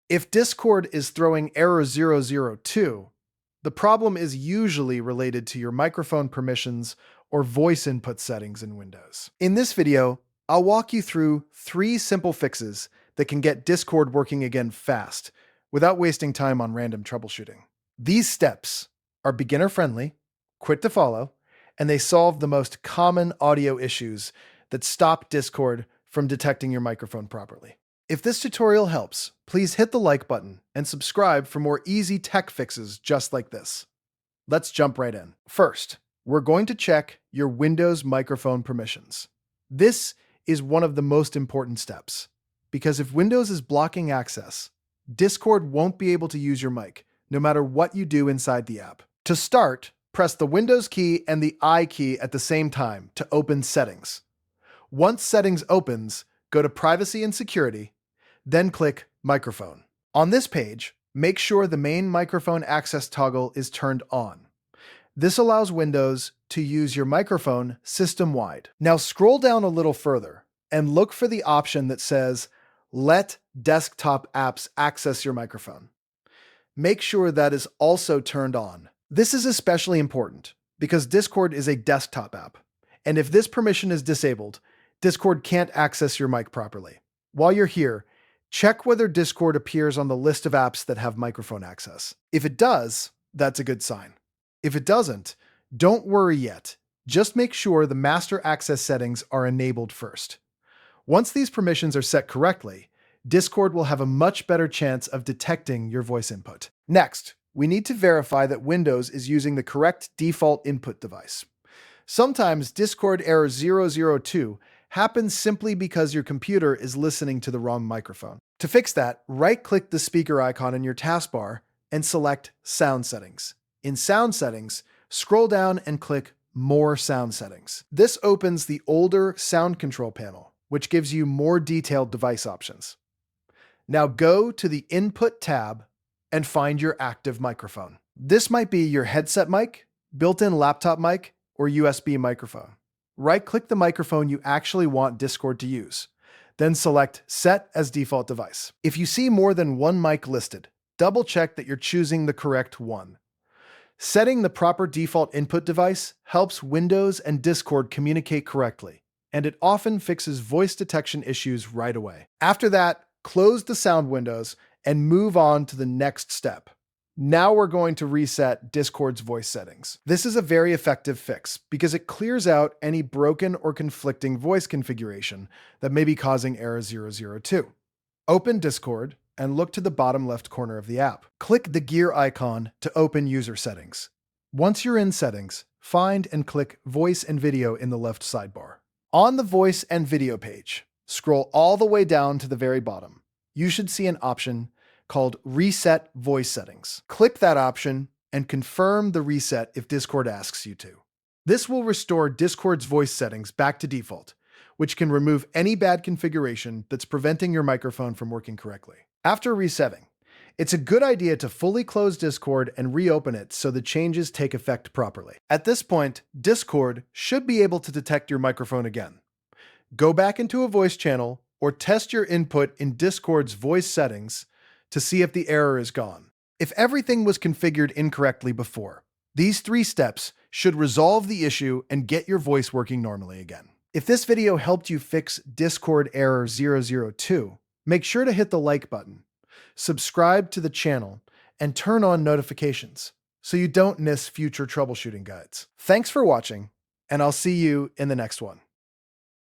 If Discord is throwing error 002, the problem is usually related to your microphone permissions or voice input settings in Windows. In this video, I'll walk you through 3 simple fixes that can get Discord working again fast without wasting time on random troubleshooting. These steps are beginner-friendly, quick to follow, and they solve the most common audio issues that stop Discord from detecting your microphone properly. If this tutorial helps, please hit the like button and subscribe for more easy tech fixes just like this. Let's jump right in. First, we're going to check your Windows microphone permissions. This is one of the most important steps, because if Windows is blocking access, Discord won't be able to use your mic, no matter what you do inside the app. To start, press the Windows key and the I key at the same time to open Settings. Once Settings opens, go to Privacy and Security, then click Microphone. On this page, make sure the main microphone access toggle is turned on. This allows Windows to use your microphone system-wide. Now scroll down a little further and look for the option that says Let Desktop Apps Access Your Microphone. Make sure that is also turned on. This is especially important because Discord is a desktop app, and if this permission is disabled, Discord can't access your mic properly. While you're here, check whether Discord appears on the list of apps that have microphone access. If it does, that's a good sign. If it doesn't, don't worry yet. Just make sure the master access settings are enabled first. Once these permissions are set correctly, Discord will have a much better chance of detecting your voice input. Next, we need to verify that Windows is using the correct default input device. Sometimes Discord error 002 happens simply because your computer is listening to the wrong microphone. To fix that, right-click the speaker icon in your taskbar and select Sound Settings. In Sound Settings, scroll down and click More Sound Settings. This opens the older Sound Control panel, which gives you more detailed device options. Now go to the Input tab and find your active microphone. This might be your headset mic, built-in laptop mic, or USB microphone. Right-click the microphone you actually want Discord to use, then select Set as Default Device. If you see more than one mic listed, double-check that you're choosing the correct one. Setting the proper default input device helps Windows and Discord communicate correctly, and it often fixes voice detection issues right away. After that, close the sound windows and move on to the next step. Now we're going to reset Discord's voice settings. This is a very effective fix because it clears out any broken or conflicting voice configuration that may be causing error 002. Open Discord and look to the bottom left corner of the app. Click the gear icon to open user settings. Once you're in settings, find and click Voice and Video in the left sidebar. On the Voice and Video page, scroll all the way down to the very bottom. You should see an option called Reset Voice Settings. Click that option and confirm the reset if Discord asks you to. This will restore Discord's voice settings back to default, which can remove any bad configuration that's preventing your microphone from working correctly. After resetting, it's a good idea to fully close Discord and reopen it so the changes take effect properly. At this point, Discord should be able to detect your microphone again. Go back into a voice channel or test your input in Discord's voice settings to see if the error is gone. If everything was configured incorrectly before, these 3 steps should resolve the issue and get your voice working normally again. If this video helped you fix Discord error 002, make sure to hit the like button, subscribe to the channel, and turn on notifications so you don't miss future troubleshooting guides. Thanks for watching, and I'll see you in the next one.